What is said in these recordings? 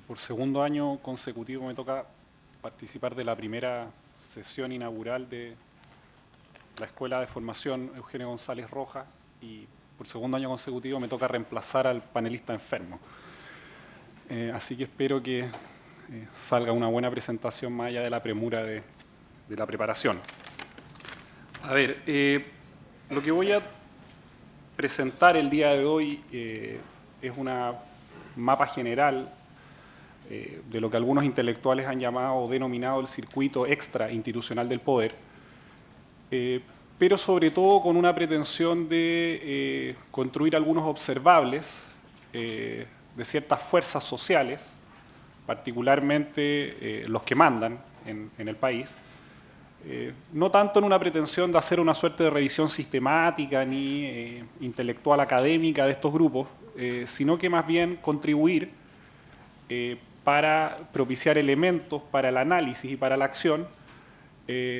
Por segundo año consecutivo me toca participar de la primera sesión inaugural de la Escuela de Formación Eugenio González Rojas y por segundo año consecutivo me toca reemplazar al panelista enfermo. Así que espero que salga una buena presentación más allá de la premura de la preparación. A ver, lo que voy a presentar el día de hoy es una mapa general de lo que algunos intelectuales han llamado o denominado el circuito extrainstitucional del poder, pero sobre todo con una pretensión de construir algunos observables de ciertas fuerzas sociales, particularmente los que mandan en el país, no tanto en una pretensión de hacer una suerte de revisión sistemática ni intelectual académica de estos grupos, sino que más bien contribuir para propiciar elementos para el análisis y para la acción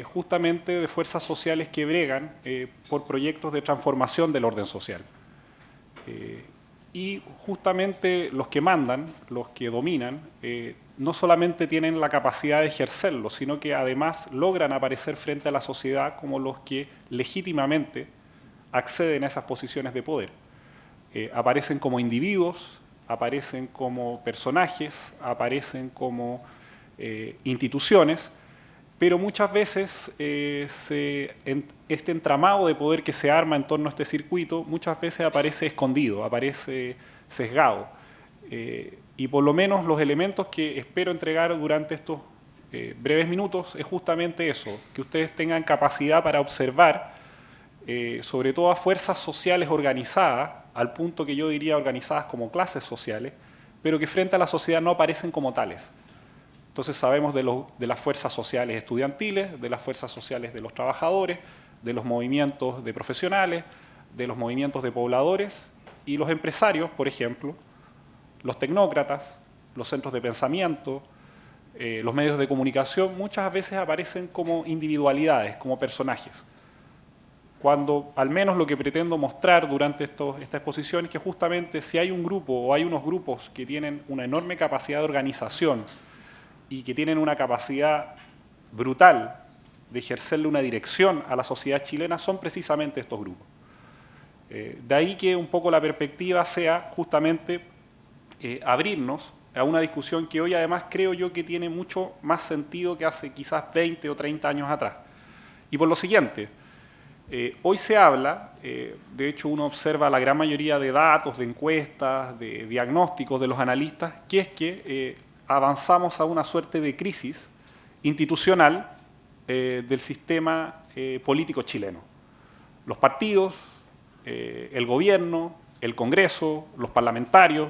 justamente de fuerzas sociales que bregan por proyectos de transformación del orden social. Y justamente los que mandan, los que dominan, no solamente tienen la capacidad de ejercerlo, sino que además logran aparecer frente a la sociedad como los que legítimamente acceden a esas posiciones de poder. Aparecen como individuos, aparecen como personajes, aparecen como instituciones, pero muchas veces este entramado de poder que se arma en torno a este circuito, muchas veces aparece escondido, aparece sesgado. Y por lo menos los elementos que espero entregar durante estos breves minutos es justamente eso, que ustedes tengan capacidad para observar sobre todo a fuerzas sociales organizadas, al punto que yo diría organizadas como clases sociales, pero que frente a la sociedad no aparecen como tales. Entonces sabemos de las fuerzas sociales estudiantiles, de las fuerzas sociales de los trabajadores, de los movimientos de profesionales, de los movimientos de pobladores y los empresarios, por ejemplo, los tecnócratas, los centros de pensamiento, los medios de comunicación, muchas veces aparecen como individualidades, como personajes. Cuando al menos lo que pretendo mostrar durante esta exposición es que justamente si hay un grupo o hay unos grupos que tienen una enorme capacidad de organización y que tienen una capacidad brutal de ejercerle una dirección a la sociedad chilena, son precisamente estos grupos. De ahí que un poco la perspectiva sea justamente abrirnos a una discusión que hoy además creo yo que tiene mucho más sentido que hace quizás 20 o 30 años atrás. Y por lo siguiente, hoy se habla, de hecho uno observa la gran mayoría de datos, de encuestas, de diagnósticos de los analistas, que es que avanzamos a una suerte de crisis institucional del sistema político chileno. Los partidos, el gobierno, el Congreso, los parlamentarios,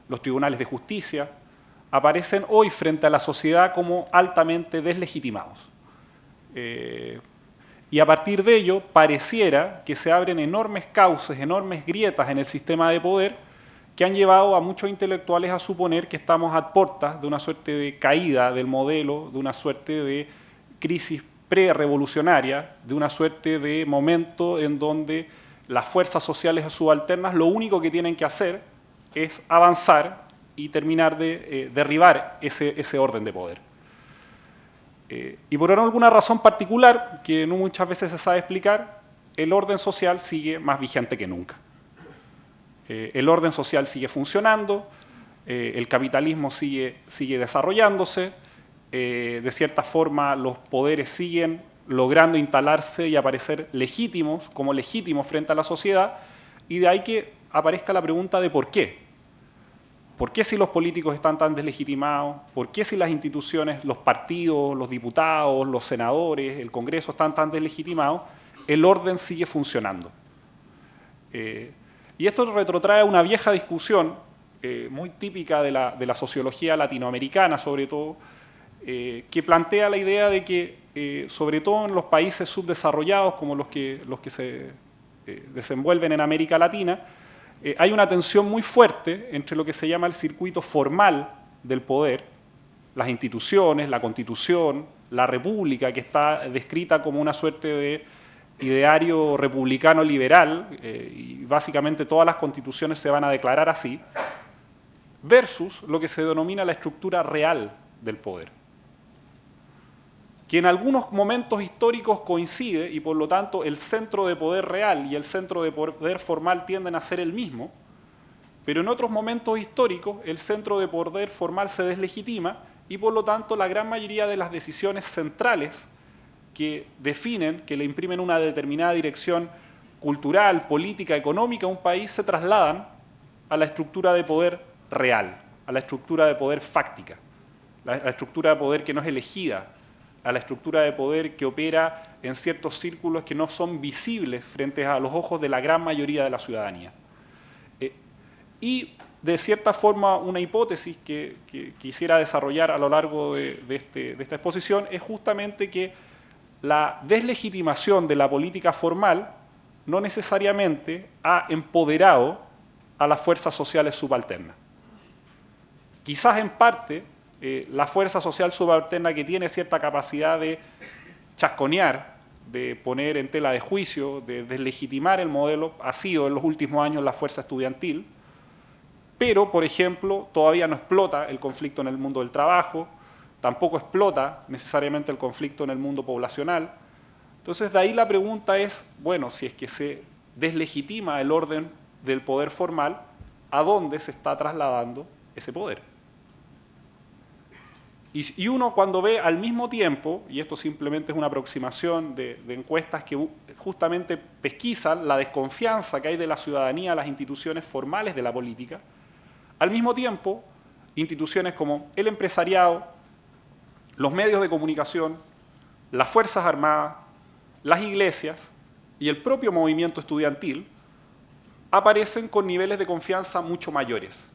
los tribunales de justicia, aparecen hoy frente a la sociedad como altamente deslegitimados. Y a partir de ello pareciera que se abren enormes cauces, enormes grietas en el sistema de poder que han llevado a muchos intelectuales a suponer que estamos a puertas de una suerte de caída del modelo, de una suerte de crisis pre-revolucionaria, de una suerte de momento en donde las fuerzas sociales subalternas lo único que tienen que hacer es avanzar y terminar de derribar ese orden de poder. Y por alguna razón particular, que no muchas veces se sabe explicar, el orden social sigue más vigente que nunca. El orden social sigue funcionando, el capitalismo sigue desarrollándose, de cierta forma los poderes siguen logrando instalarse y aparecer legítimos, como legítimos frente a la sociedad, y de ahí que aparezca la pregunta de por qué. ¿Por qué si los políticos están tan deslegitimados? ¿Por qué si las instituciones, los partidos, los diputados, los senadores, el Congreso están tan deslegitimados? El orden sigue funcionando. Y esto retrotrae a una vieja discusión muy típica de la sociología latinoamericana, sobre todo, que plantea la idea de que, sobre todo en los países subdesarrollados, como los que se desenvuelven en América Latina, hay una tensión muy fuerte entre lo que se llama el circuito formal del poder, las instituciones, la Constitución, la República, que está descrita como una suerte de ideario republicano liberal, y básicamente todas las constituciones se van a declarar así, versus lo que se denomina la estructura real del poder, que en algunos momentos históricos coincide y por lo tanto el centro de poder real y el centro de poder formal tienden a ser el mismo, pero en otros momentos históricos el centro de poder formal se deslegitima y por lo tanto la gran mayoría de las decisiones centrales que definen, que le imprimen una determinada dirección cultural, política, económica a un país se trasladan a la estructura de poder real, a la estructura de poder fáctica, la estructura de poder que no es elegida, a la estructura de poder que opera en ciertos círculos que no son visibles frente a los ojos de la gran mayoría de la ciudadanía. Y de cierta forma una hipótesis que quisiera desarrollar a lo largo de esta exposición es justamente que la deslegitimación de la política formal no necesariamente ha empoderado a las fuerzas sociales subalternas. Quizás en parte la fuerza social subalterna que tiene cierta capacidad de chasconear, de poner en tela de juicio, de deslegitimar el modelo, ha sido en los últimos años la fuerza estudiantil, pero, por ejemplo, todavía no explota el conflicto en el mundo del trabajo, tampoco explota necesariamente el conflicto en el mundo poblacional. Entonces, de ahí la pregunta es, bueno, si es que se deslegitima el orden del poder formal, ¿a dónde se está trasladando ese poder? Y uno cuando ve al mismo tiempo, y esto simplemente es una aproximación de encuestas que justamente pesquisan la desconfianza que hay de la ciudadanía a las instituciones formales de la política, al mismo tiempo, instituciones como el empresariado, los medios de comunicación, las Fuerzas Armadas, las iglesias y el propio movimiento estudiantil aparecen con niveles de confianza mucho mayores.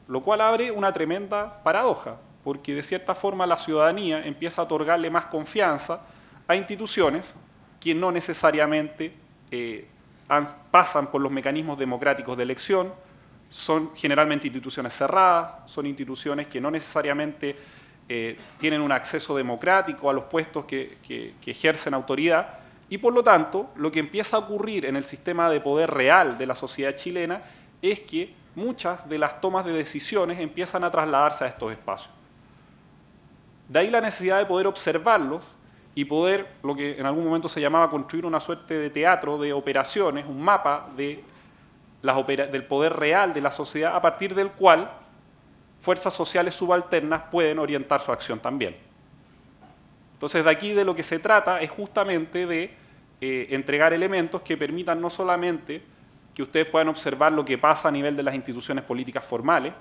Lo cual abre una tremenda paradoja, porque de cierta forma la ciudadanía empieza a otorgarle más confianza a instituciones que no necesariamente pasan por los mecanismos democráticos de elección, son generalmente instituciones cerradas, son instituciones que no necesariamente tienen un acceso democrático a los puestos que ejercen autoridad, y por lo tanto lo que empieza a ocurrir en el sistema de poder real de la sociedad chilena es que muchas de las tomas de decisiones empiezan a trasladarse a estos espacios. De ahí la necesidad de poder observarlos y poder, lo que en algún momento se llamaba construir una suerte de teatro de operaciones, un mapa de del poder real de la sociedad a partir del cual fuerzas sociales subalternas pueden orientar su acción también. Entonces, de aquí de lo que se trata es justamente de entregar elementos que permitan no solamente que ustedes puedan observar lo que pasa a nivel de las instituciones políticas formales,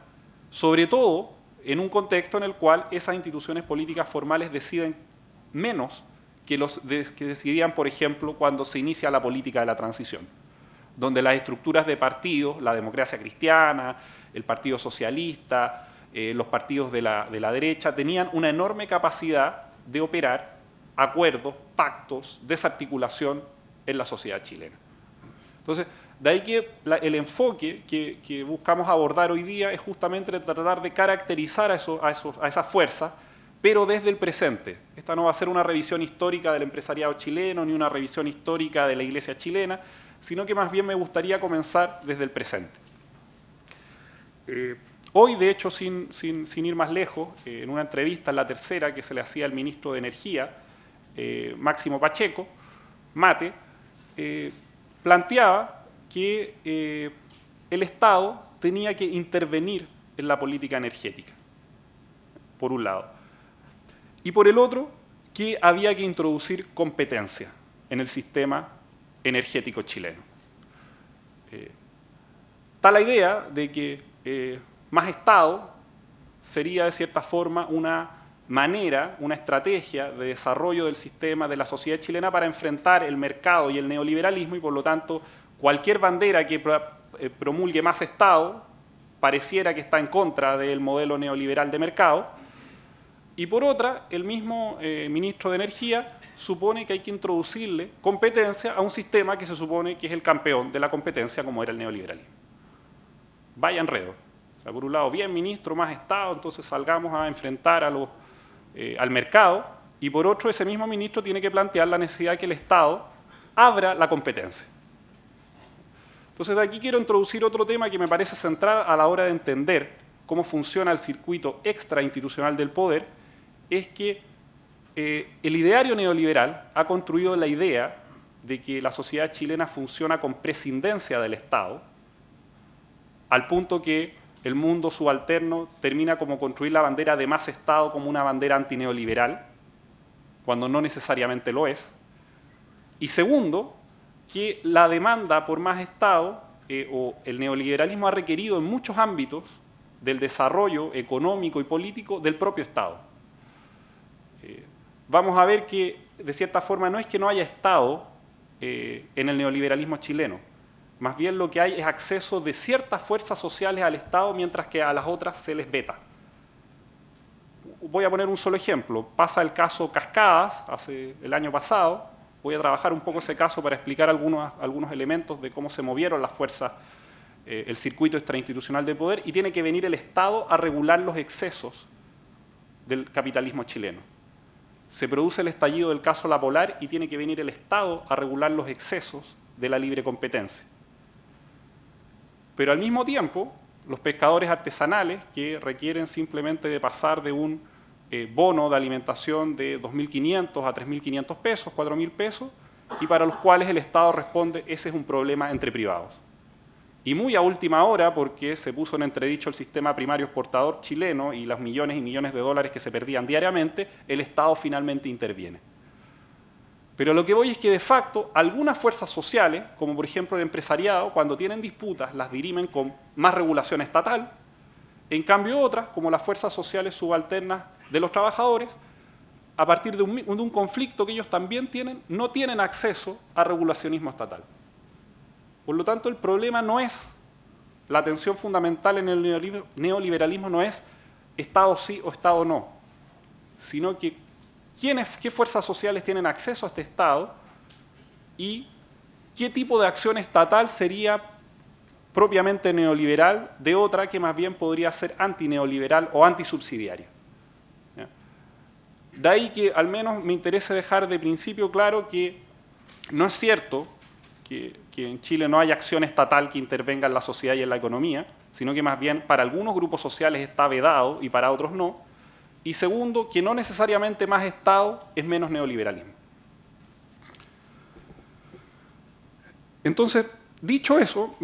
sobre todo en un contexto en el cual esas instituciones políticas formales deciden menos que los que decidían, por ejemplo, cuando se inicia la política de la transición, donde las estructuras de partidos, la democracia cristiana, el Partido Socialista, los partidos de la derecha, tenían una enorme capacidad de operar acuerdos, pactos, desarticulación en la sociedad chilena. Entonces, de ahí que el enfoque que buscamos abordar hoy día es justamente tratar de caracterizar a esa fuerza, pero desde el presente. Esta no va a ser una revisión histórica del empresariado chileno, ni una revisión histórica de la iglesia chilena, sino que más bien me gustaría comenzar desde el presente. Hoy, de hecho, sin ir más lejos, en una entrevista, en La Tercera, que se le hacía al ministro de Energía, Máximo Pacheco, Mate, planteaba que el Estado tenía que intervenir en la política energética, por un lado. Y por el otro, que había que introducir competencia en el sistema energético chileno. Está la idea de que más Estado sería de cierta forma una manera, una estrategia de desarrollo del sistema de la sociedad chilena para enfrentar el mercado y el neoliberalismo, y por lo tanto cualquier bandera que promulgue más Estado pareciera que está en contra del modelo neoliberal de mercado. Y por otra, el mismo ministro de Energía supone que hay que introducirle competencia a un sistema que se supone que es el campeón de la competencia, como era el neoliberalismo. Vaya enredo. O sea, por un lado, bien ministro, más Estado, entonces salgamos a enfrentar al mercado, y por otro, ese mismo ministro tiene que plantear la necesidad de que el Estado abra la competencia. Entonces, de aquí quiero introducir otro tema que me parece central a la hora de entender cómo funciona el circuito extrainstitucional del poder, es que el ideario neoliberal ha construido la idea de que la sociedad chilena funciona con prescindencia del Estado, al punto que el mundo subalterno termina como construir la bandera de más Estado como una bandera antineoliberal, cuando no necesariamente lo es. Y segundo, que la demanda por más Estado o el neoliberalismo ha requerido en muchos ámbitos del desarrollo económico y político del propio Estado. Vamos a ver que, de cierta forma, no es que no haya Estado en el neoliberalismo chileno. Más bien lo que hay es acceso de ciertas fuerzas sociales al Estado, mientras que a las otras se les veta. Voy a poner un solo ejemplo. Pasa el caso Cascadas, el año pasado. Voy a trabajar un poco ese caso para explicar algunos elementos de cómo se movieron las fuerzas, el circuito extrainstitucional de poder, y tiene que venir el Estado a regular los excesos del capitalismo chileno. Se produce el estallido del caso La Polar y tiene que venir el Estado a regular los excesos de la libre competencia. Pero al mismo tiempo, los pescadores artesanales, que requieren simplemente de pasar de un bono de alimentación de 2.500 a 3.500 pesos, 4.000 pesos, y para los cuales el Estado responde, ese es un problema entre privados. Y muy a última hora, porque se puso en entredicho el sistema primario exportador chileno y los millones y millones de dólares que se perdían diariamente, el Estado finalmente interviene. Pero lo que voy es que de facto algunas fuerzas sociales, como por ejemplo el empresariado, cuando tienen disputas las dirimen con más regulación estatal, en cambio otras, como las fuerzas sociales subalternas de los trabajadores, a partir de un conflicto que ellos también tienen, no tienen acceso a regulacionismo estatal. Por lo tanto, el problema no es, la tensión fundamental en el neoliberalismo no es Estado sí o Estado no, sino que qué fuerzas sociales tienen acceso a este Estado y qué tipo de acción estatal sería propiamente neoliberal de otra que más bien podría ser antineoliberal o antisubsidiaria. De ahí que al menos me interesa dejar de principio claro que no es cierto que en Chile no haya acción estatal que intervenga en la sociedad y en la economía, sino que más bien para algunos grupos sociales está vedado y para otros no. Y segundo, que no necesariamente más Estado es menos neoliberalismo. Entonces, dicho eso,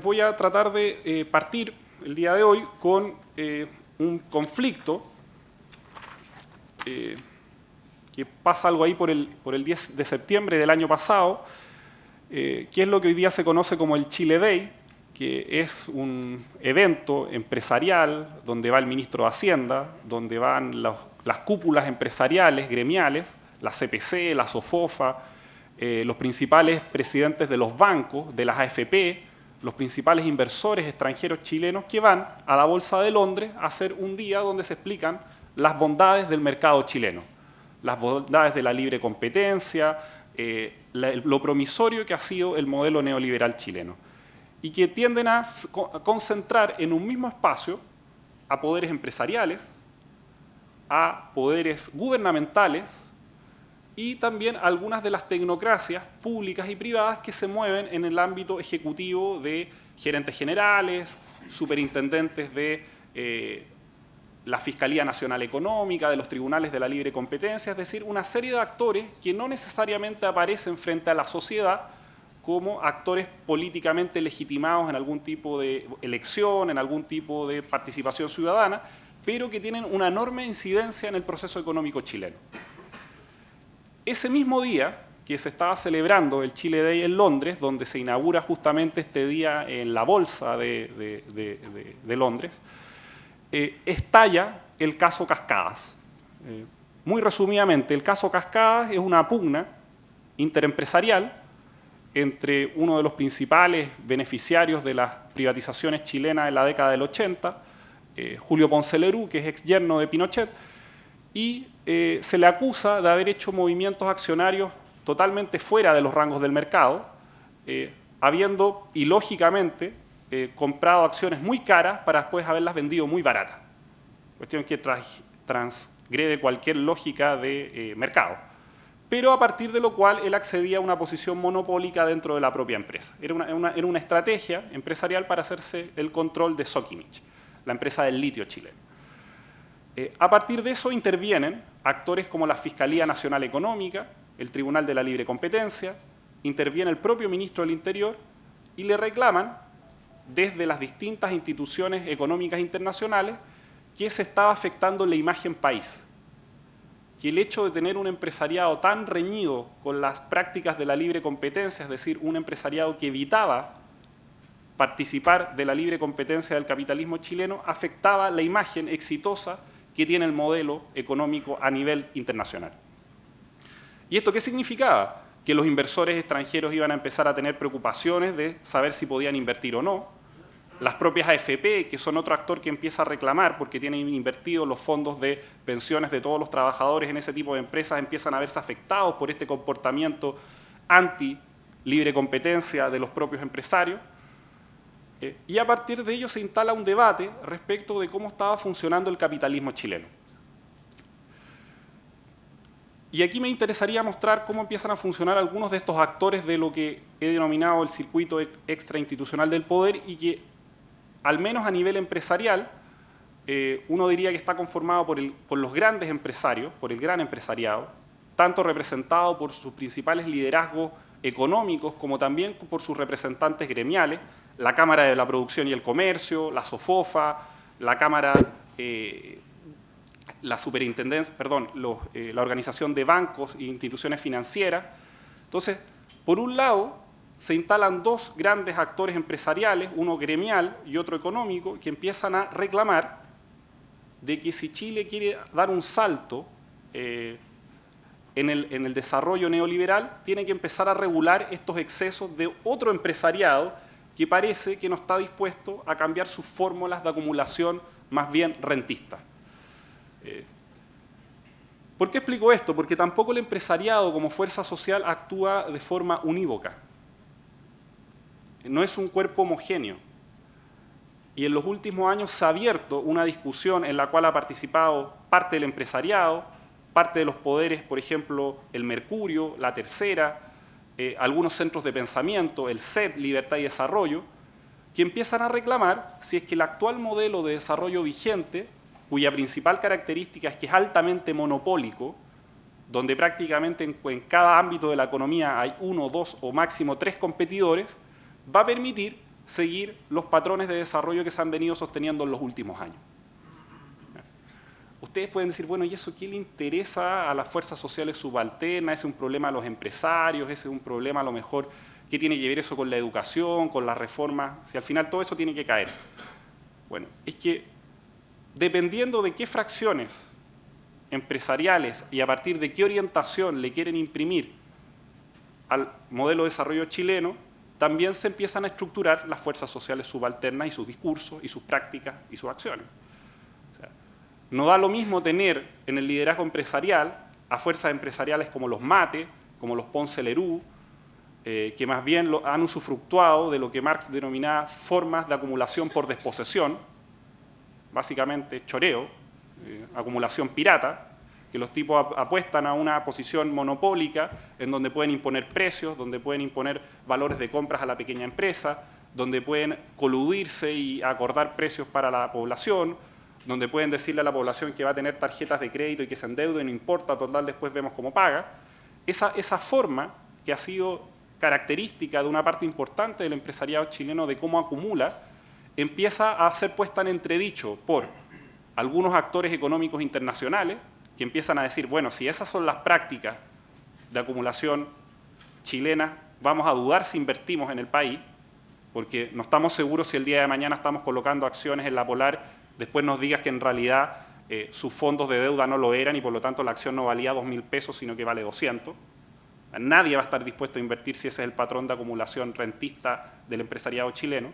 voy a tratar de partir el día de hoy con un conflicto que pasa algo ahí por el 10 de septiembre del año pasado, que es lo que hoy día se conoce como el Chile Day, que es un evento empresarial donde va el ministro de Hacienda, donde van las cúpulas empresariales, gremiales, la CPC, la SOFOFA, los principales presidentes de los bancos, de las AFP, los principales inversores extranjeros chilenos que van a la Bolsa de Londres a hacer un día donde se explican las bondades del mercado chileno, las bondades de la libre competencia, lo promisorio que ha sido el modelo neoliberal chileno, y que tienden a concentrar en un mismo espacio a poderes empresariales, a poderes gubernamentales y también algunas de las tecnocracias públicas y privadas que se mueven en el ámbito ejecutivo de gerentes generales, superintendentes de la Fiscalía Nacional Económica, de los tribunales de la libre competencia, es decir, una serie de actores que no necesariamente aparecen frente a la sociedad como actores políticamente legitimados en algún tipo de elección, en algún tipo de participación ciudadana, pero que tienen una enorme incidencia en el proceso económico chileno. Ese mismo día que se estaba celebrando el Chile Day en Londres, donde se inaugura justamente este día en la Bolsa de Londres, estalla el caso Cascadas. Muy resumidamente, el caso Cascadas es una pugna interempresarial entre uno de los principales beneficiarios de las privatizaciones chilenas en la década del 80, Julio Ponce Lerú, que es ex yerno de Pinochet, y se le acusa de haber hecho movimientos accionarios totalmente fuera de los rangos del mercado, habiendo ilógicamente comprado acciones muy caras para después haberlas vendido muy baratas. Cuestión que transgrede cualquier lógica de mercado. pero a partir de lo cual él accedía a una posición monopólica dentro de la propia empresa. Era una estrategia empresarial para hacerse el control de Sokimich, la empresa del litio chileno. A partir de eso intervienen actores como la Fiscalía Nacional Económica, el Tribunal de la Libre Competencia, interviene el propio ministro del Interior y le reclaman desde las distintas instituciones económicas internacionales que se estaba afectando la imagen país, que el hecho de tener un empresariado tan reñido con las prácticas de la libre competencia, es decir, un empresariado que evitaba participar de la libre competencia del capitalismo chileno, afectaba la imagen exitosa que tiene el modelo económico a nivel internacional. ¿Y esto qué significaba? Que los inversores extranjeros iban a empezar a tener preocupaciones de saber si podían invertir o no. Las propias AFP, que son otro actor que empieza a reclamar porque tienen invertidos los fondos de pensiones de todos los trabajadores en ese tipo de empresas, empiezan a verse afectados por este comportamiento anti-libre competencia de los propios empresarios. Y a partir de ello se instala un debate respecto de cómo estaba funcionando el capitalismo chileno. Y aquí me interesaría mostrar cómo empiezan a funcionar algunos de estos actores de lo que he denominado el circuito extrainstitucional del poder y que, al menos a nivel empresarial, uno diría que está conformado por los grandes empresarios, por el gran empresariado, tanto representado por sus principales liderazgos económicos como también por sus representantes gremiales, la Cámara de la Producción y el Comercio, la SOFOFA, la Cámara, la Superintendencia, perdón, la Organización de Bancos e Instituciones Financieras. Entonces, por un lado, se instalan dos grandes actores empresariales, uno gremial y otro económico, que empiezan a reclamar de que si Chile quiere dar un salto en el desarrollo neoliberal, tiene que empezar a regular estos excesos de otro empresariado que parece que no está dispuesto a cambiar sus fórmulas de acumulación más bien rentistas. ¿Por qué explico esto? Porque tampoco el empresariado como fuerza social actúa de forma unívoca. No es un cuerpo homogéneo. Y en los últimos años se ha abierto una discusión en la cual ha participado parte del empresariado, parte de los poderes, por ejemplo, el Mercurio, la Tercera, algunos centros de pensamiento, el CEP, Libertad y Desarrollo, que empiezan a reclamar si es que el actual modelo de desarrollo vigente, cuya principal característica es que es altamente monopólico, donde prácticamente en cada ámbito de la economía hay uno, dos o máximo tres competidores, va a permitir seguir los patrones de desarrollo que se han venido sosteniendo en los últimos años. Ustedes pueden decir, bueno, ¿y eso qué le interesa a las fuerzas sociales subalternas? ¿Ese es un problema a los empresarios? ¿Ese es un problema a lo mejor? ¿Qué tiene que ver eso con la educación, con las reformas? Si al final todo eso tiene que caer. Bueno, es que dependiendo de qué fracciones empresariales y a partir de qué orientación le quieren imprimir al modelo de desarrollo chileno, también se empiezan a estructurar las fuerzas sociales subalternas y sus discursos y sus prácticas y sus acciones. No da lo mismo tener en el liderazgo empresarial a fuerzas empresariales como los MATE, como los Ponce Lerú, que más bien han usufructuado de lo que Marx denominaba formas de acumulación por desposesión, básicamente choreo, acumulación pirata, que los tipos apuestan a una posición monopólica en donde pueden imponer precios, donde pueden imponer valores de compras a la pequeña empresa, donde pueden coludirse y acordar precios para la población, donde pueden decirle a la población que va a tener tarjetas de crédito y que se endeude, no importa, total, después vemos cómo paga. Esa forma que ha sido característica de una parte importante del empresariado chileno de cómo acumula, empieza a ser puesta en entredicho por algunos actores económicos internacionales que empiezan a decir, bueno, si esas son las prácticas de acumulación chilena, vamos a dudar si invertimos en el país, porque no estamos seguros si el día de mañana estamos colocando acciones en la Polar, después nos digas que en realidad sus fondos de deuda no lo eran y por lo tanto la acción no valía 2.000 pesos, sino que vale 200. Nadie va a estar dispuesto a invertir si ese es el patrón de acumulación rentista del empresariado chileno.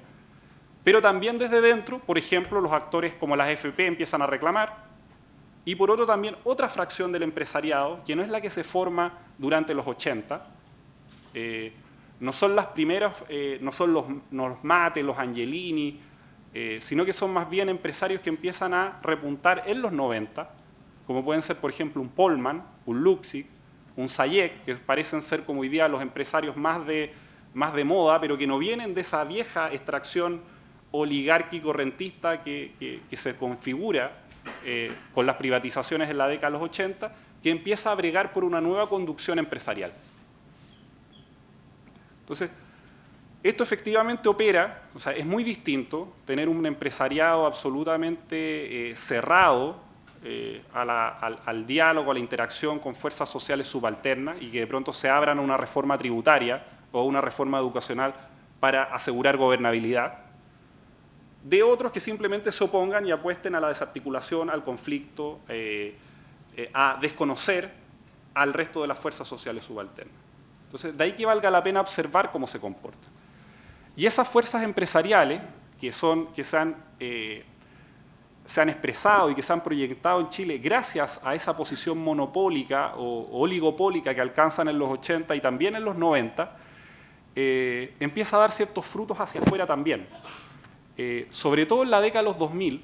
Pero también desde dentro, por ejemplo, los actores como las AFP empiezan a reclamar, y por otro también otra fracción del empresariado, que no es la que se forma durante los 80, no son las primeras, no son los Mate, los Angelini, sino que son más bien empresarios que empiezan a repuntar en los 90, como pueden ser, por ejemplo, un Polman, un Luxig, un Sayek, que parecen ser como hoy día los empresarios más de moda, pero que no vienen de esa vieja extracción oligárquico-rentista que se configura con las privatizaciones en la década de los 80, que empieza a bregar por una nueva conducción empresarial. Entonces, esto efectivamente opera, o sea, es muy distinto tener un empresariado absolutamente cerrado al diálogo, a la interacción con fuerzas sociales subalternas y que de pronto se abran a una reforma tributaria o una reforma educacional para asegurar gobernabilidad, de otros que simplemente se opongan y apuesten a la desarticulación, al conflicto, a desconocer al resto de las fuerzas sociales subalternas. Entonces, de ahí que valga la pena observar cómo se comporta. Y esas fuerzas empresariales que se han expresado y que se han proyectado en Chile gracias a esa posición monopólica o oligopólica que alcanzan en los 80 y también en los 90, empieza a dar ciertos frutos hacia afuera también. Sobre todo en la década de los 2000,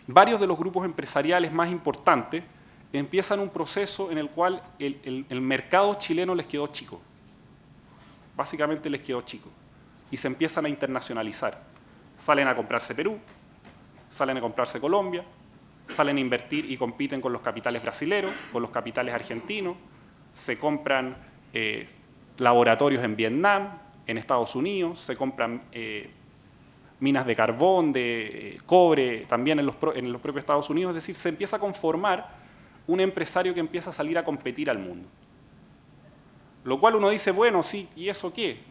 varios de los grupos empresariales más importantes empiezan un proceso en el cual el mercado chileno les quedó chico. Básicamente les quedó chico. Y se empiezan a internacionalizar. Salen a comprarse Perú, salen a comprarse Colombia, salen a invertir y compiten con los capitales brasileños, con los capitales argentinos, se compran laboratorios en Vietnam, en Estados Unidos, se compran minas de carbón, de cobre, también en los propios Estados Unidos. Es decir, se empieza a conformar un empresario que empieza a salir a competir al mundo. Lo cual uno dice, bueno, sí, ¿y eso qué?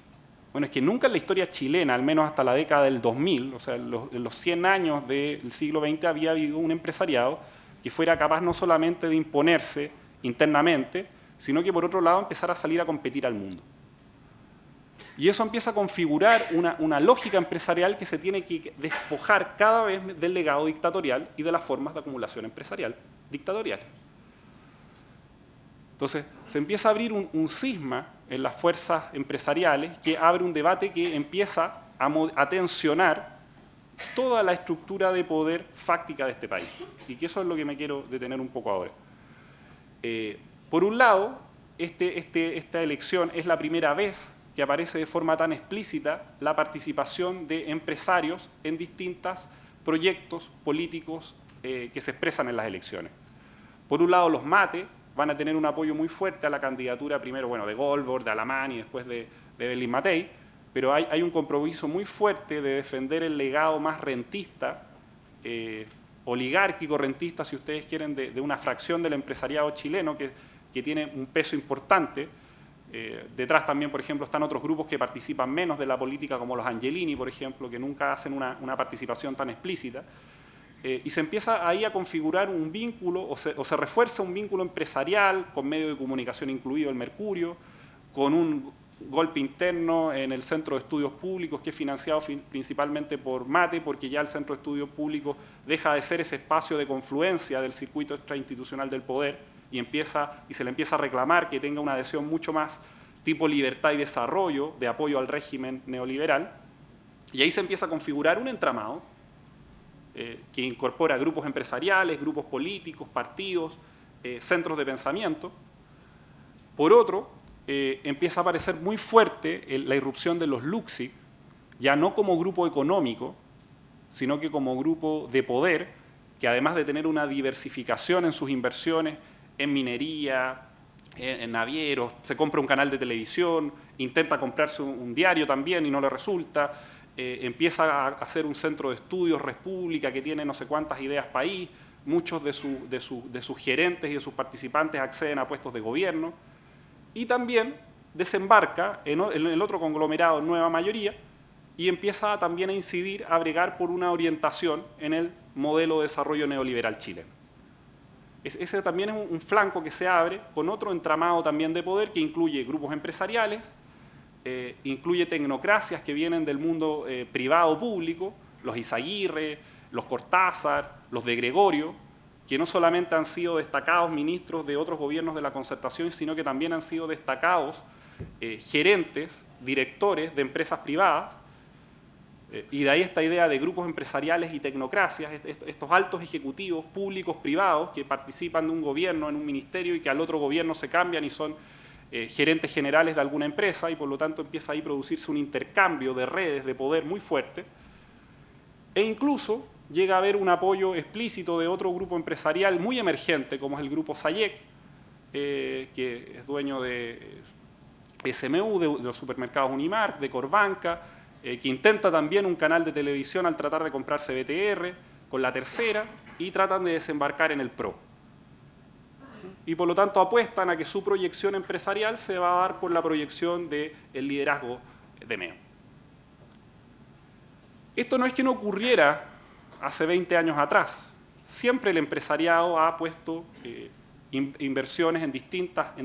Bueno, es que nunca en la historia chilena, al menos hasta la década del 2000, o sea, en los 100 años del siglo XX, había habido un empresariado que fuera capaz no solamente de imponerse internamente, sino que por otro lado empezar a salir a competir al mundo. Y eso empieza a configurar una lógica empresarial que se tiene que despojar cada vez del legado dictatorial y de las formas de acumulación empresarial dictatoriales. Entonces, se empieza a abrir un cisma en las fuerzas empresariales que abre un debate que empieza a tensionar toda la estructura de poder fáctica de este país. Y que eso es lo que me quiero detener un poco ahora. Por un lado, esta elección es la primera vez que aparece de forma tan explícita la participación de empresarios en distintos proyectos políticos que se expresan en las elecciones. Por un lado, los MATE van a tener un apoyo muy fuerte a la candidatura, primero de Goldberg, de Alamán y después de Evelyn Matei, pero hay un compromiso muy fuerte de defender el legado más rentista, oligárquico rentista, si ustedes quieren, de una fracción del empresariado chileno que tiene un peso importante. Detrás también, por ejemplo, están otros grupos que participan menos de la política, como los Angelini, por ejemplo, que nunca hacen una participación tan explícita. Y se empieza ahí a configurar un vínculo, o se refuerza un vínculo empresarial, con medio de comunicación incluido el Mercurio, con un golpe interno en el Centro de Estudios Públicos, que es financiado principalmente por MATE, porque ya el Centro de Estudios Públicos deja de ser ese espacio de confluencia del circuito extrainstitucional del poder y se le empieza a reclamar que tenga una adhesión mucho más tipo libertad y desarrollo, de apoyo al régimen neoliberal. Y ahí se empieza a configurar un entramado que incorpora grupos empresariales, grupos políticos, partidos, centros de pensamiento. Por otro, empieza a aparecer muy fuerte la irrupción de los LUCSIC, ya no como grupo económico, sino que como grupo de poder, que además de tener una diversificación en sus inversiones, en minería, en navieros, se compra un canal de televisión, intenta comprarse un diario también y no le resulta, empieza a hacer un centro de estudios, República, que tiene no sé cuántas ideas país, muchos de sus gerentes y de sus participantes acceden a puestos de gobierno, y también desembarca en el otro conglomerado, Nueva Mayoría, y empieza también a incidir, a bregar por una orientación en el modelo de desarrollo neoliberal chileno. Ese también es un flanco que se abre con otro entramado también de poder que incluye grupos empresariales, incluye tecnocracias que vienen del mundo privado público, los Izaguirre, los Cortázar, los de Gregorio, que no solamente han sido destacados ministros de otros gobiernos de la Concertación, sino que también han sido destacados gerentes, directores de empresas privadas, Y de ahí esta idea de grupos empresariales y tecnocracias, estos altos ejecutivos públicos, privados, que participan de un gobierno en un ministerio y que al otro gobierno se cambian y son gerentes generales de alguna empresa, y por lo tanto empieza ahí a producirse un intercambio de redes de poder muy fuerte, e incluso llega a haber un apoyo explícito de otro grupo empresarial muy emergente, como es el grupo SAYEC, que es dueño de SMU, de los supermercados Unimark, de Corbanca, que intenta también un canal de televisión al tratar de comprarse BTR, con La Tercera, y tratan de desembarcar en el PRO. Y por lo tanto apuestan a que su proyección empresarial se va a dar por la proyección del liderazgo de MEO. Esto no es que no ocurriera hace 20 años atrás. Siempre el empresariado ha puesto inversiones en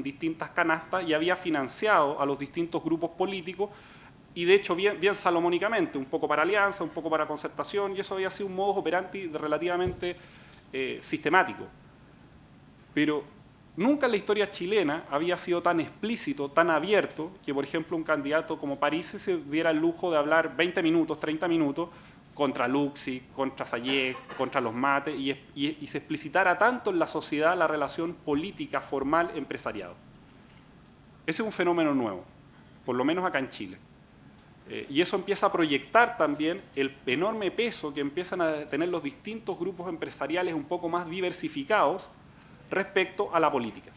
distintas canastas y había financiado a los distintos grupos políticos, y de hecho bien salomónicamente, un poco para alianza, un poco para concertación, y eso había sido un modus operandi relativamente sistemático. Pero nunca en la historia chilena había sido tan explícito, tan abierto, que por ejemplo un candidato como Parisi se diera el lujo de hablar 20 minutos, 30 minutos contra Luxic, contra SAYEC, contra los mates, y se explicitara tanto en la sociedad la relación política formal empresariado. Ese es un fenómeno nuevo, por lo menos acá en Chile. Y eso empieza a proyectar también el enorme peso que empiezan a tener los distintos grupos empresariales un poco más diversificados respecto a la política.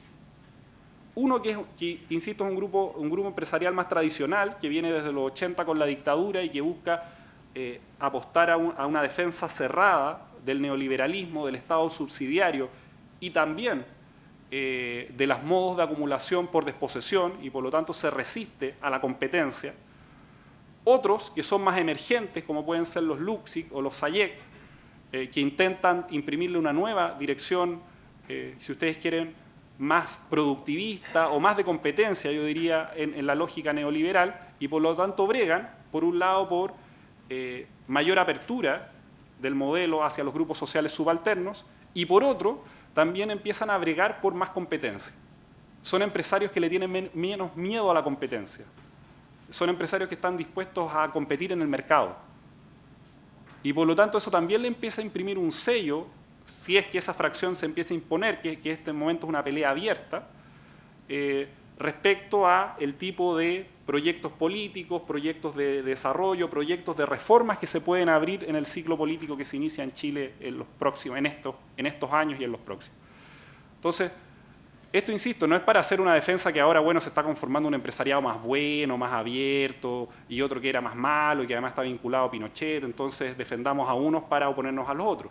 Uno que insisto, es un grupo empresarial más tradicional, que viene desde los 80 con la dictadura y que busca apostar a una defensa cerrada del neoliberalismo, del Estado subsidiario y también de los modos de acumulación por desposesión, y por lo tanto se resiste a la competencia. Otros que son más emergentes, como pueden ser los Luxic o los SAYEC, que intentan imprimirle una nueva dirección, si ustedes quieren, más productivista o más de competencia, yo diría, en la lógica neoliberal, y por lo tanto bregan, por un lado, por mayor apertura del modelo hacia los grupos sociales subalternos, y por otro, también empiezan a bregar por más competencia. Son empresarios que le tienen menos miedo a la competencia. Son empresarios que están dispuestos a competir en el mercado. Y por lo tanto eso también le empieza a imprimir un sello, si es que esa fracción se empieza a imponer, que este momento es una pelea abierta, respecto a el tipo de proyectos políticos, proyectos de desarrollo, proyectos de reformas que se pueden abrir en el ciclo político que se inicia en Chile en estos años y en los próximos. Entonces, esto, insisto, no es para hacer una defensa que ahora, bueno, se está conformando un empresariado más bueno, más abierto, y otro que era más malo y que además está vinculado a Pinochet, entonces defendamos a unos para oponernos a los otros.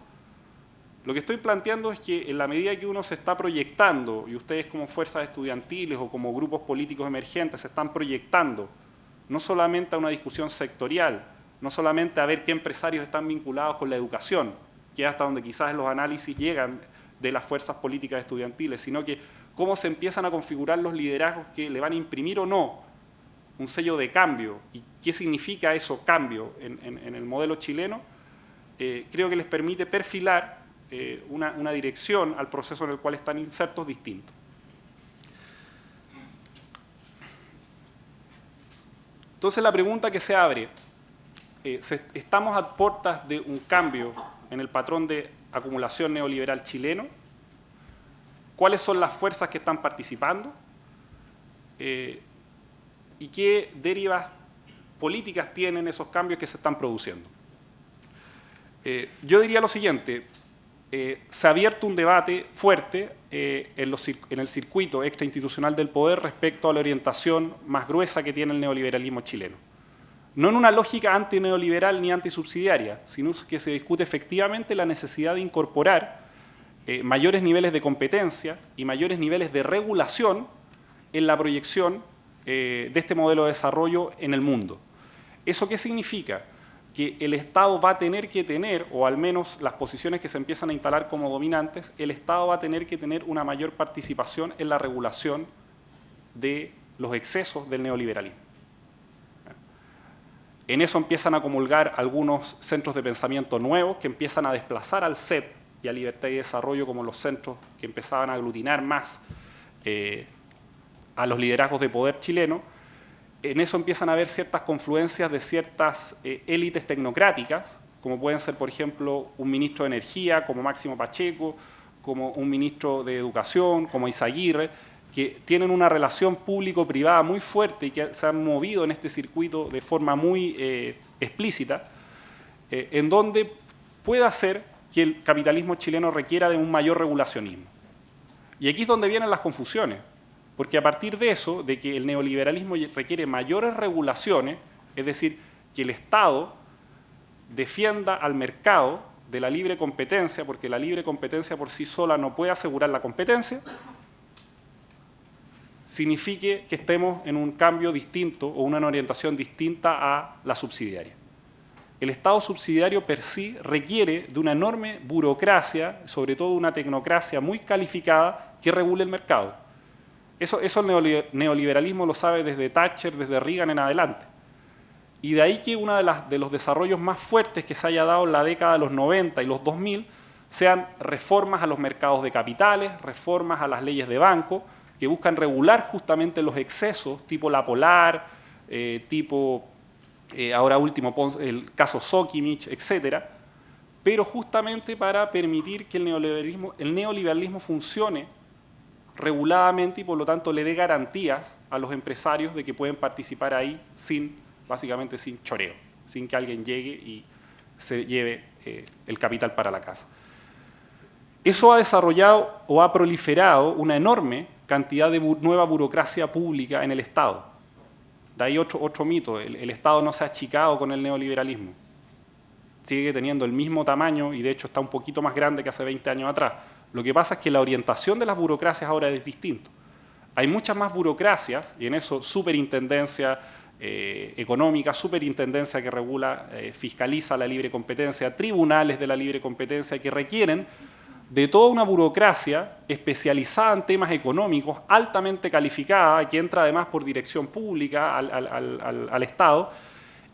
Lo que estoy planteando es que en la medida que uno se está proyectando, y ustedes como fuerzas estudiantiles o como grupos políticos emergentes se están proyectando, no solamente a una discusión sectorial, no solamente a ver qué empresarios están vinculados con la educación, que es hasta donde quizás los análisis llegan de las fuerzas políticas estudiantiles, sino que cómo se empiezan a configurar los liderazgos que le van a imprimir o no un sello de cambio, y qué significa eso, cambio, en el modelo chileno, creo que les permite perfilar una dirección al proceso en el cual están insertos distintos. Entonces la pregunta que se abre, ¿estamos a puertas de un cambio en el patrón de acumulación neoliberal chileno? ¿Cuáles son las fuerzas que están participando? ¿Y qué derivas políticas tienen esos cambios que se están produciendo? Yo diría lo siguiente, se ha abierto un debate fuerte en el circuito extrainstitucional del poder respecto a la orientación más gruesa que tiene el neoliberalismo chileno. No en una lógica antineoliberal ni antisubsidiaria, sino que se discute efectivamente la necesidad de incorporar mayores niveles de competencia y mayores niveles de regulación en la proyección de este modelo de desarrollo en el mundo. ¿Eso qué significa? Que el Estado va a tener que tener, o al menos las posiciones que se empiezan a instalar como dominantes, el Estado va a tener que tener una mayor participación en la regulación de los excesos del neoliberalismo. En eso empiezan a comulgar algunos centros de pensamiento nuevos que empiezan a desplazar al CEP y a Libertad y Desarrollo como los centros que empezaban a aglutinar más a los liderazgos de poder chileno, en eso empiezan a haber ciertas confluencias de ciertas élites tecnocráticas, como pueden ser, por ejemplo, un ministro de Energía, como Máximo Pacheco, como un ministro de Educación, como Izaguirre, que tienen una relación público-privada muy fuerte y que se han movido en este circuito de forma muy explícita, en donde puede hacer que el capitalismo chileno requiera de un mayor regulacionismo. Y aquí es donde vienen las confusiones, porque a partir de eso, de que el neoliberalismo requiere mayores regulaciones, es decir, que el Estado defienda al mercado de la libre competencia, porque la libre competencia por sí sola no puede asegurar la competencia, signifique que estemos en un cambio distinto o una orientación distinta a la subsidiaria. El Estado subsidiario per sí requiere de una enorme burocracia, sobre todo una tecnocracia muy calificada que regule el mercado. Eso el neoliberalismo lo sabe desde Thatcher, desde Reagan en adelante. Y de ahí que uno de los desarrollos más fuertes que se haya dado en la década de los 90 y los 2000 sean reformas a los mercados de capitales, reformas a las leyes de banco, que buscan regular justamente los excesos, tipo la Polar, ahora último el caso Sokimich, etcétera, pero justamente para permitir que el neoliberalismo funcione reguladamente y por lo tanto le dé garantías a los empresarios de que pueden participar ahí básicamente sin choreo, sin que alguien llegue y se lleve el capital para la casa. Eso ha desarrollado o ha proliferado una enorme cantidad de nueva burocracia pública en el Estado. De ahí otro mito, el Estado no se ha achicado con el neoliberalismo. Sigue teniendo el mismo tamaño y de hecho está un poquito más grande que hace 20 años atrás. Lo que pasa es que la orientación de las burocracias ahora es distinta. Hay muchas más burocracias y en eso superintendencia económica, superintendencia que regula, fiscaliza la libre competencia, tribunales de la libre competencia que requieren de toda una burocracia especializada en temas económicos, altamente calificada, que entra además por dirección pública al Estado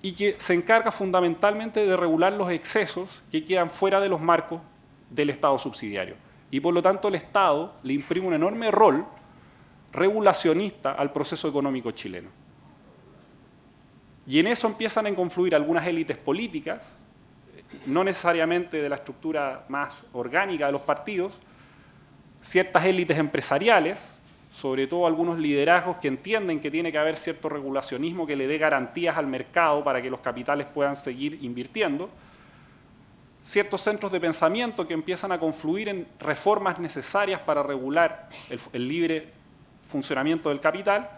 y que se encarga fundamentalmente de regular los excesos que quedan fuera de los marcos del Estado subsidiario. Y por lo tanto el Estado le imprime un enorme rol regulacionista al proceso económico chileno. Y en eso empiezan a confluir algunas élites políticas, no necesariamente de la estructura más orgánica de los partidos, ciertas élites empresariales, sobre todo algunos liderazgos que entienden que tiene que haber cierto regulacionismo que le dé garantías al mercado para que los capitales puedan seguir invirtiendo, ciertos centros de pensamiento que empiezan a confluir en reformas necesarias para regular el libre funcionamiento del capital,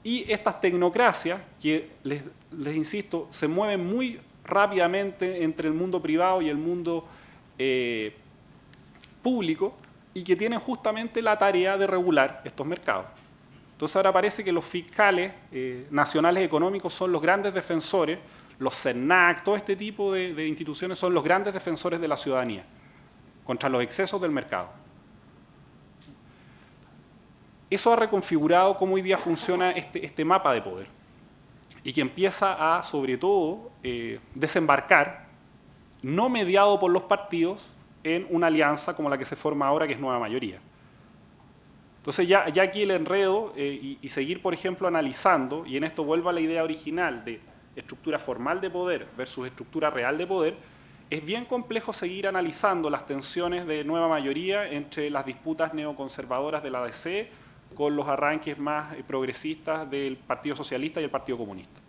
y estas tecnocracias que, les insisto, se mueven muy rápidamente entre el mundo privado y el mundo público y que tienen justamente la tarea de regular estos mercados. Entonces ahora parece que los fiscales nacionales económicos son los grandes defensores, los CERNAC, todo este tipo de instituciones son los grandes defensores de la ciudadanía contra los excesos del mercado. Eso ha reconfigurado cómo hoy día funciona este mapa de poder y que empieza a, sobre todo, desembarcar, no mediado por los partidos, en una alianza como la que se forma ahora, que es Nueva Mayoría. Entonces ya aquí el enredo y seguir, por ejemplo, analizando, y en esto vuelvo a la idea original de estructura formal de poder versus estructura real de poder, es bien complejo seguir analizando las tensiones de Nueva Mayoría entre las disputas neoconservadoras de la DC con los arranques más progresistas del Partido Socialista y el Partido Comunista.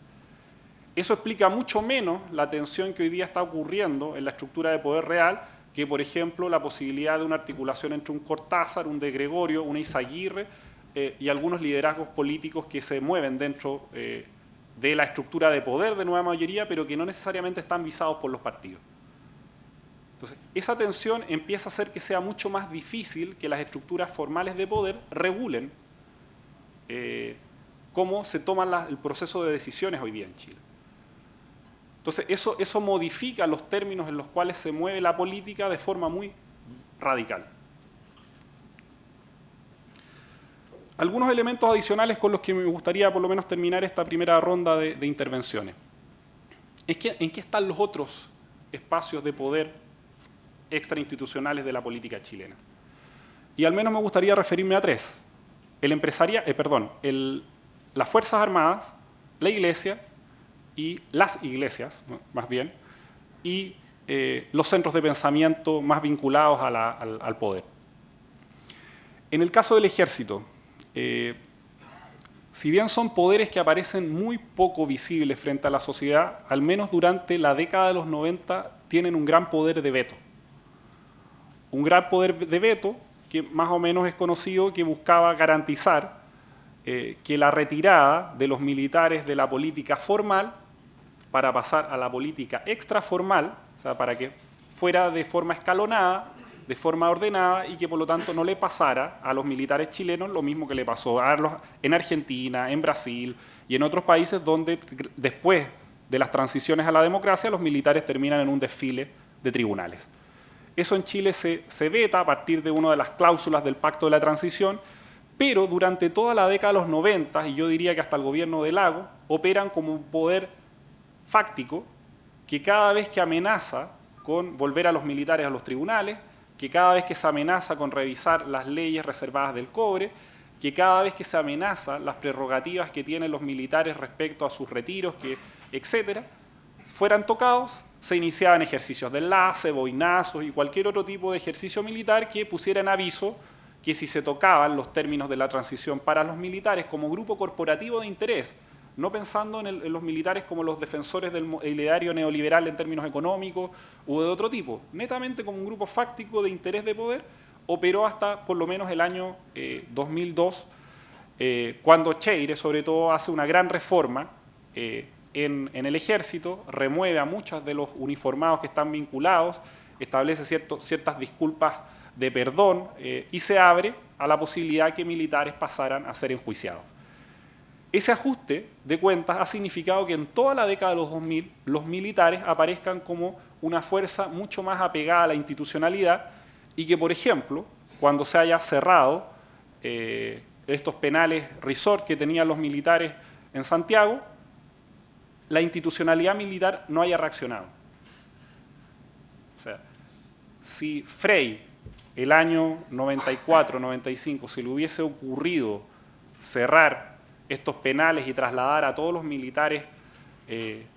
Eso explica mucho menos la tensión que hoy día está ocurriendo en la estructura de poder real que, por ejemplo, la posibilidad de una articulación entre un Cortázar, un De Gregorio, una Izaguirre y algunos liderazgos políticos que se mueven dentro de la estructura de poder de Nueva Mayoría, pero que no necesariamente están visados por los partidos. Entonces, esa tensión empieza a hacer que sea mucho más difícil que las estructuras formales de poder regulen cómo se toma el proceso de decisiones hoy día en Chile. Entonces, eso modifica los términos en los cuales se mueve la política de forma muy radical. Algunos elementos adicionales con los que me gustaría por lo menos terminar esta primera ronda de intervenciones. ¿En qué están los otros espacios de poder extrainstitucionales de la política chilena? Y al menos me gustaría referirme a tres. Las Fuerzas Armadas, la Iglesia y las iglesias, ¿no?, más bien, y los centros de pensamiento más vinculados al poder. En el caso del ejército, si bien son poderes que aparecen muy poco visibles frente a la sociedad, al menos durante la década de los 90 tienen un gran poder de veto. Un gran poder de veto que más o menos es conocido, que buscaba garantizar que la retirada de los militares de la política formal para pasar a la política extraformal, o sea, para que fuera de forma escalonada, de forma ordenada, y que por lo tanto no le pasara a los militares chilenos lo mismo que le pasó en Argentina, en Brasil y en otros países donde después de las transiciones a la democracia los militares terminan en un desfile de tribunales. Eso en Chile se veta a partir de una de las cláusulas del Pacto de la Transición, pero durante toda la década de los 90, y yo diría que hasta el gobierno de Lagos, operan como un poder fáctico que cada vez que amenaza con volver a los militares a los tribunales, que cada vez que se amenaza con revisar las leyes reservadas del cobre, que cada vez que se amenaza las prerrogativas que tienen los militares respecto a sus retiros, etcétera, fueran tocados, se iniciaban ejercicios de enlace, boinazos y cualquier otro tipo de ejercicio militar que pusiera en aviso que si se tocaban los términos de la transición para los militares como grupo corporativo de interés, no pensando en los militares como los defensores del ideario neoliberal en términos económicos u de otro tipo, netamente como un grupo fáctico de interés de poder, operó hasta por lo menos el año 2002, cuando Cheire, sobre todo, hace una gran reforma en el ejército, remueve a muchos de los uniformados que están vinculados, establece ciertas disculpas de perdón y se abre a la posibilidad que militares pasaran a ser enjuiciados. Ese ajuste de cuentas ha significado que en toda la década de los 2000 los militares aparezcan como una fuerza mucho más apegada a la institucionalidad y que, por ejemplo, cuando se haya cerrado estos penales resort que tenían los militares en Santiago, la institucionalidad militar no haya reaccionado. O sea, si Frei el año 94, 95 se le hubiese ocurrido cerrar estos penales y trasladar a todos los militares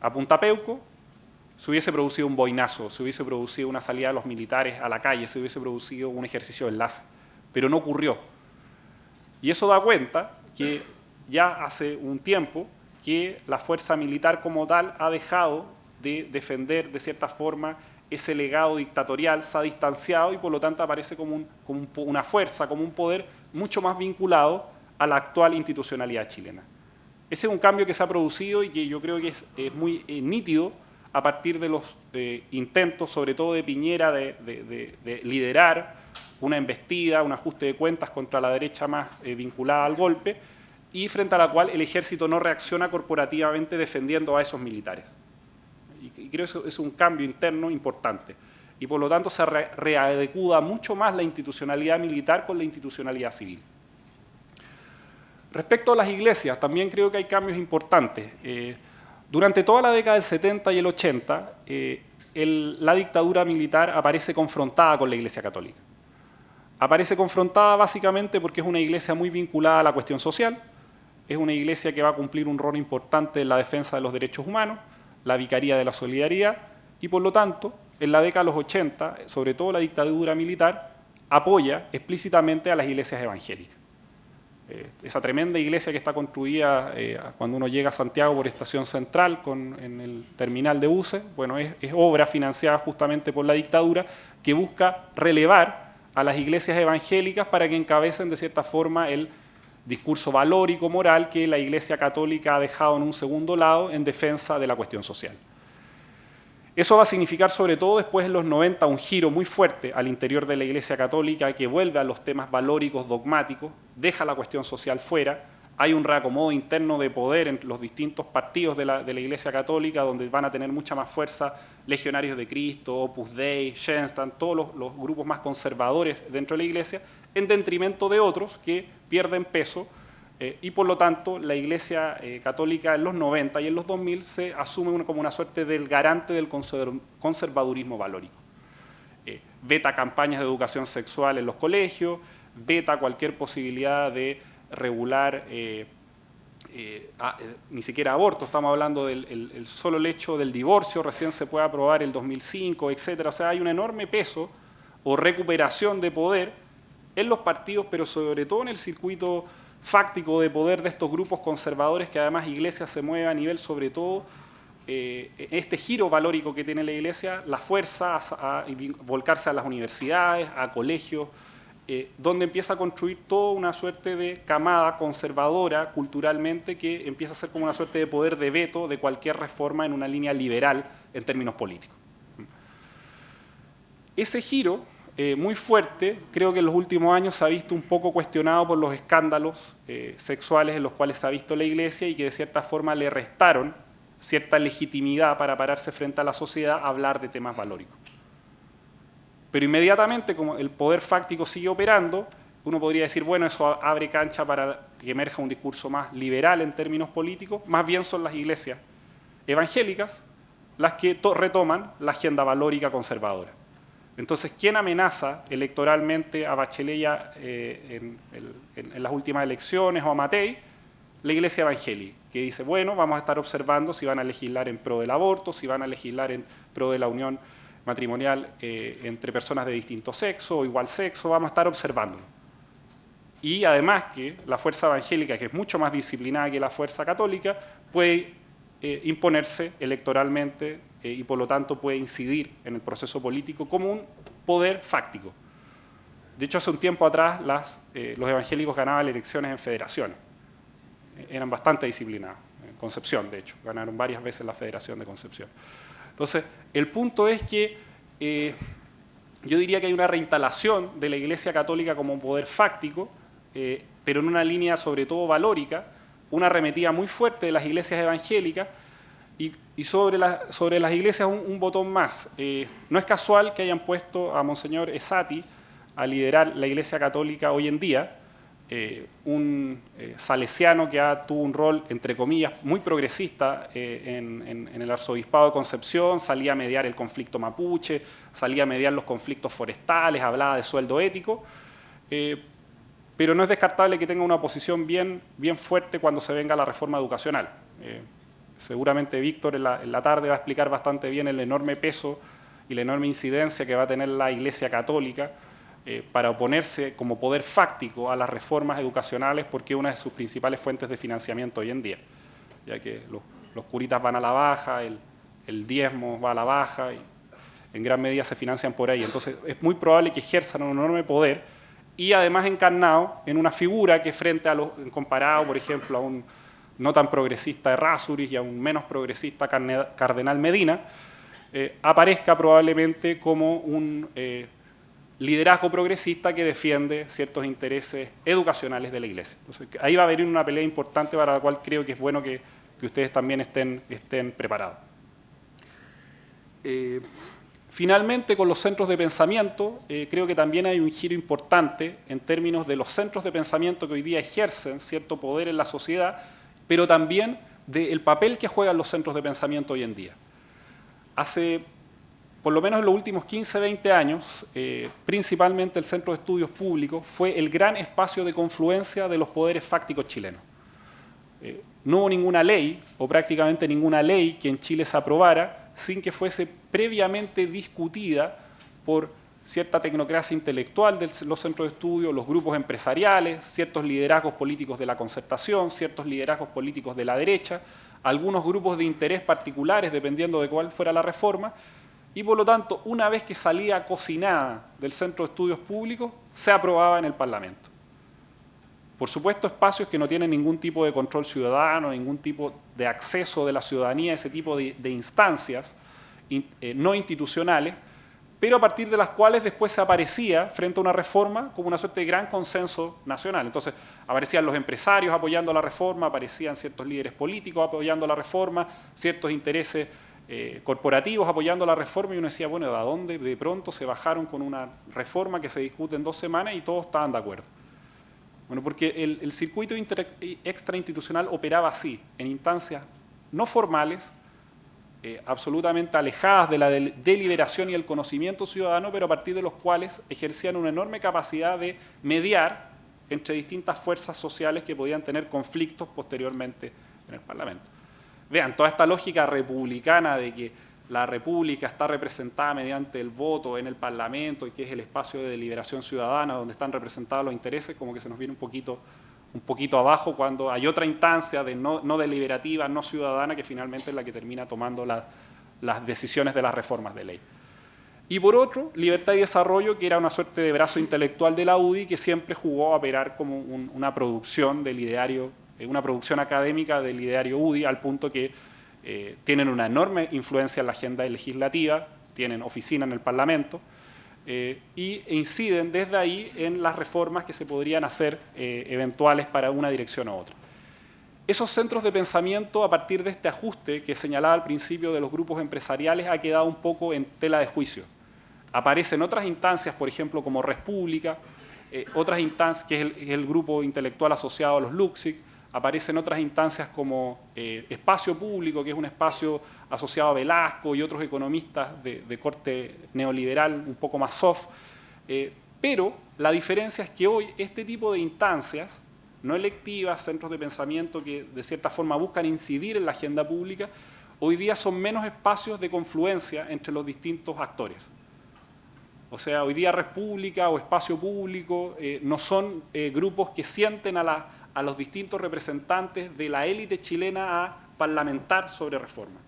a Punta Peuco, se hubiese producido un boinazo, se hubiese producido una salida de los militares a la calle, se hubiese producido un ejercicio de enlace, pero no ocurrió. Y eso da cuenta que ya hace un tiempo que la fuerza militar como tal ha dejado de defender de cierta forma ese legado dictatorial, se ha distanciado y por lo tanto aparece como una fuerza, como un poder mucho más vinculado a la actual institucionalidad chilena. Ese es un cambio que se ha producido y que yo creo que es muy nítido a partir de los intentos, sobre todo de Piñera, de liderar una embestida, un ajuste de cuentas contra la derecha más vinculada al golpe, y frente a la cual el ejército no reacciona corporativamente defendiendo a esos militares. Y creo que eso es un cambio interno importante. Y por lo tanto se readecua mucho más la institucionalidad militar con la institucionalidad civil. Respecto a las iglesias, también creo que hay cambios importantes. Durante toda la década del 70 y el 80, la dictadura militar aparece confrontada con la Iglesia Católica. Aparece confrontada básicamente porque es una iglesia muy vinculada a la cuestión social, es una iglesia que va a cumplir un rol importante en la defensa de los derechos humanos, la Vicaría de la Solidaridad, y por lo tanto, en la década de los 80, sobre todo la dictadura militar, apoya explícitamente a las iglesias evangélicas. Esa tremenda iglesia que está construida cuando uno llega a Santiago por Estación Central en el terminal de buses, bueno, es obra financiada justamente por la dictadura que busca relevar a las iglesias evangélicas para que encabecen de cierta forma el discurso valórico, moral que la Iglesia Católica ha dejado en un segundo lado en defensa de la cuestión social. Eso va a significar sobre todo después en los 90 un giro muy fuerte al interior de la Iglesia Católica que vuelve a los temas valóricos, dogmáticos, deja la cuestión social fuera, hay un reacomodo interno de poder en los distintos partidos de la Iglesia Católica donde van a tener mucha más fuerza Legionarios de Cristo, Opus Dei, Shenstein, todos los grupos más conservadores dentro de la Iglesia, en detrimento de otros que pierden peso y por lo tanto la Iglesia Católica en los 90 y en los 2000 se asume como una suerte del garante del conservadurismo valórico. Veta campañas de educación sexual en los colegios, veta cualquier posibilidad de regular ni siquiera aborto, estamos hablando del el solo el hecho del divorcio, recién se puede aprobar el 2005, etcétera. O sea, hay un enorme peso o recuperación de poder en los partidos, pero sobre todo en el circuito fáctico de poder de estos grupos conservadores, que además Iglesia se mueve a nivel, sobre todo, este giro valórico que tiene la Iglesia, la fuerza a volcarse a las universidades, a colegios, donde empieza a construir toda una suerte de camada conservadora culturalmente que empieza a ser como una suerte de poder de veto de cualquier reforma en una línea liberal en términos políticos. Ese giro muy fuerte, creo que en los últimos años se ha visto un poco cuestionado por los escándalos sexuales en los cuales se ha visto la Iglesia y que de cierta forma le restaron cierta legitimidad para pararse frente a la sociedad a hablar de temas valóricos. Pero inmediatamente, como el poder fáctico sigue operando, uno podría decir, bueno, eso abre cancha para que emerja un discurso más liberal en términos políticos. Más bien son las iglesias evangélicas las que retoman la agenda valórica conservadora. Entonces, ¿quién amenaza electoralmente a Bachelet en las últimas elecciones o a Matei? La iglesia evangélica, que dice, bueno, vamos a estar observando si van a legislar en pro del aborto, si van a legislar en pro de la unión matrimonial entre personas de distinto sexo o igual sexo, vamos a estar observándolo. Y además que la fuerza evangélica, que es mucho más disciplinada que la fuerza católica, puede imponerse electoralmente y por lo tanto puede incidir en el proceso político como un poder fáctico. De hecho, hace un tiempo atrás los evangélicos ganaban elecciones en federaciones. Eran bastante disciplinados. En Concepción, de hecho, ganaron varias veces la Federación de Concepción. Entonces, el punto es que yo diría que hay una reinstalación de la Iglesia Católica como un poder fáctico, pero en una línea sobre todo valórica, una arremetida muy fuerte de las iglesias evangélicas, y sobre las iglesias un botón más. No es casual que hayan puesto a Monseñor Esati a liderar la Iglesia Católica hoy en día, un salesiano que tuvo un rol, entre comillas, muy progresista en el arzobispado de Concepción, salía a mediar el conflicto mapuche, salía a mediar los conflictos forestales, hablaba de sueldo ético, pero no es descartable que tenga una posición bien fuerte cuando se venga la reforma educacional. Seguramente Víctor en la tarde va a explicar bastante bien el enorme peso y la enorme incidencia que va a tener la Iglesia Católica para oponerse como poder fáctico a las reformas educacionales, porque es una de sus principales fuentes de financiamiento hoy en día, ya que los curitas van a la baja, el diezmo va a la baja, y en gran medida se financian por ahí. Entonces es muy probable que ejerzan un enorme poder, y además encarnado en una figura que frente a comparado, por ejemplo, a un no tan progresista Errázuriz y a un menos progresista Cardenal Medina, aparezca probablemente como un liderazgo progresista que defiende ciertos intereses educacionales de la Iglesia. Entonces, ahí va a haber una pelea importante para la cual creo que es bueno que ustedes también estén preparados. Finalmente, con los centros de pensamiento, creo que también hay un giro importante en términos de los centros de pensamiento que hoy día ejercen cierto poder en la sociedad, pero también del papel que juegan los centros de pensamiento hoy en día. Hace, por lo menos en los últimos 15, 20 años, principalmente el Centro de Estudios Públicos fue el gran espacio de confluencia de los poderes fácticos chilenos. No hubo ninguna ley, o prácticamente ninguna ley, que en Chile se aprobara sin que fuese previamente discutida por cierta tecnocracia intelectual de los centros de estudio, los grupos empresariales, ciertos liderazgos políticos de la concertación, ciertos liderazgos políticos de la derecha, algunos grupos de interés particulares, dependiendo de cuál fuera la reforma, y por lo tanto, una vez que salía cocinada del Centro de Estudios Públicos, se aprobaba en el Parlamento. Por supuesto, espacios que no tienen ningún tipo de control ciudadano, ningún tipo de acceso de la ciudadanía a ese tipo de instancias no institucionales, pero a partir de las cuales después se aparecía frente a una reforma como una suerte de gran consenso nacional. Entonces, aparecían los empresarios apoyando la reforma, aparecían ciertos líderes políticos apoyando la reforma, ciertos intereses corporativos apoyando la reforma, y uno decía, bueno, ¿de dónde de pronto se bajaron con una reforma que se discute en 2 semanas y todos estaban de acuerdo? Bueno, porque el circuito extrainstitucional operaba así, en instancias no formales, absolutamente alejadas de la deliberación y el conocimiento ciudadano, pero a partir de los cuales ejercían una enorme capacidad de mediar entre distintas fuerzas sociales que podían tener conflictos posteriormente en el Parlamento. Vean, toda esta lógica republicana de que la República está representada mediante el voto en el Parlamento y que es el espacio de deliberación ciudadana donde están representados los intereses, como que se nos viene un poquito abajo cuando hay otra instancia de no deliberativa, no ciudadana, que finalmente es la que termina tomando las decisiones de las reformas de ley. Y por otro, Libertad y Desarrollo, que era una suerte de brazo intelectual de la UDI, que siempre jugó a operar como una producción del ideario, una producción académica del ideario UDI, al punto que tienen una enorme influencia en la agenda legislativa, tienen oficina en el Parlamento, e inciden desde ahí en las reformas que se podrían hacer eventuales para una dirección u otra. Esos centros de pensamiento, a partir de este ajuste que señalaba al principio de los grupos empresariales, ha quedado un poco en tela de juicio. Aparecen otras instancias, por ejemplo, como Res Pública, otras instancias, que es el grupo intelectual asociado a los LUCSIC, aparecen otras instancias como Espacio Público, que es un espacio asociado a Velasco y otros economistas de corte neoliberal, un poco más soft, pero la diferencia es que hoy este tipo de instancias, no electivas, centros de pensamiento que de cierta forma buscan incidir en la agenda pública, hoy día son menos espacios de confluencia entre los distintos actores. O sea, hoy día Res Pública o Espacio Público no son grupos que sienten a los distintos representantes de la élite chilena a parlamentar sobre reforma.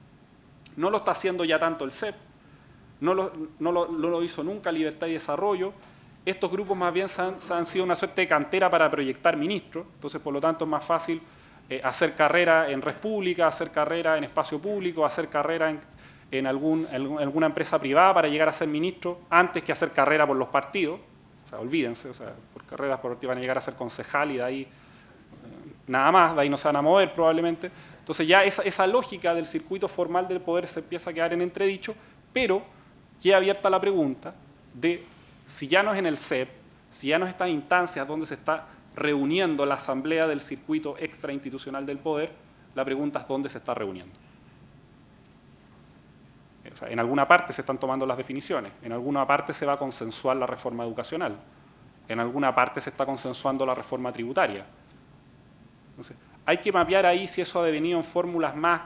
No lo está haciendo ya tanto el CEP, no lo hizo nunca Libertad y Desarrollo. Estos grupos más bien han sido una suerte de cantera para proyectar ministros, entonces por lo tanto es más fácil hacer carrera en Res Pública, hacer carrera en Espacio Público, hacer carrera en alguna empresa privada para llegar a ser ministro antes que hacer carrera por los partidos. O sea, olvídense, o sea, por carreras por van a llegar a ser concejal y de ahí nada más, de ahí no se van a mover probablemente. Entonces ya esa lógica del circuito formal del poder se empieza a quedar en entredicho, pero queda abierta la pregunta de si ya no es en el CEP, si ya no es estas instancias donde se está reuniendo la asamblea del circuito extrainstitucional del poder, la pregunta es dónde se está reuniendo. O sea, en alguna parte se están tomando las definiciones, en alguna parte se va a consensuar la reforma educacional, en alguna parte se está consensuando la reforma tributaria. Entonces, hay que mapear ahí si eso ha devenido en fórmulas más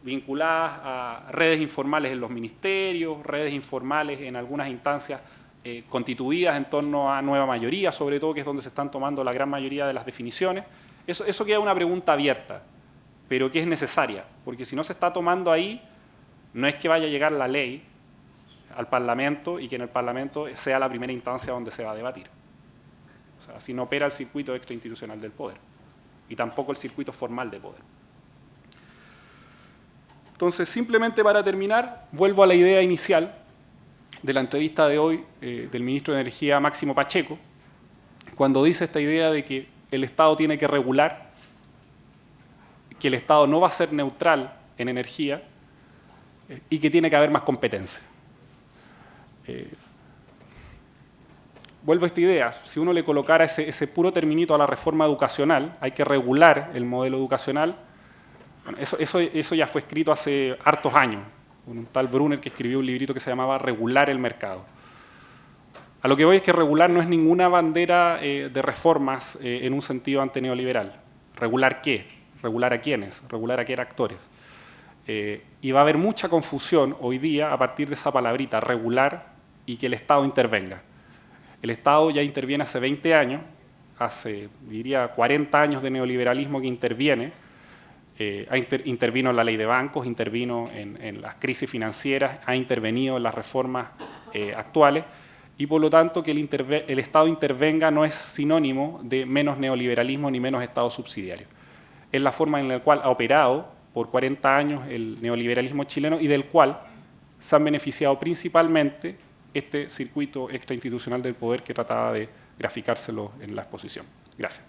vinculadas a redes informales en los ministerios, redes informales en algunas instancias constituidas en torno a nueva mayoría, sobre todo, que es donde se están tomando la gran mayoría de las definiciones. Eso queda una pregunta abierta, pero que es necesaria, porque si no se está tomando ahí, no es que vaya a llegar la ley al Parlamento y que en el Parlamento sea la primera instancia donde se va a debatir. O sea, así no opera el circuito extrainstitucional del poder y tampoco el circuito formal de poder. Entonces, simplemente para terminar, vuelvo a la idea inicial de la entrevista de hoy del ministro de Energía, Máximo Pacheco, cuando dice esta idea de que el Estado tiene que regular, que el Estado no va a ser neutral en energía y que tiene que haber más competencia. Vuelvo a esta idea, si uno le colocara ese puro terminito a la reforma educacional, hay que regular el modelo educacional, bueno, eso ya fue escrito hace hartos años, un tal Brunner que escribió un librito que se llamaba Regular el mercado. A lo que voy es que regular no es ninguna bandera de reformas en un sentido antineoliberal. ¿Regular qué? ¿Regular a quiénes? ¿Regular a qué actores? Y va a haber mucha confusión hoy día a partir de esa palabrita, regular, y que el Estado intervenga. El Estado ya interviene hace 20 años, hace, diría, 40 años de neoliberalismo que interviene, intervino en la ley de bancos, intervino en las crisis financieras, ha intervenido en las reformas actuales, y por lo tanto que el Estado intervenga no es sinónimo de menos neoliberalismo ni menos Estado subsidiario. Es la forma en la cual ha operado por 40 años el neoliberalismo chileno y del cual se han beneficiado principalmente este circuito extrainstitucional del poder que trataba de graficárselo en la exposición. Gracias.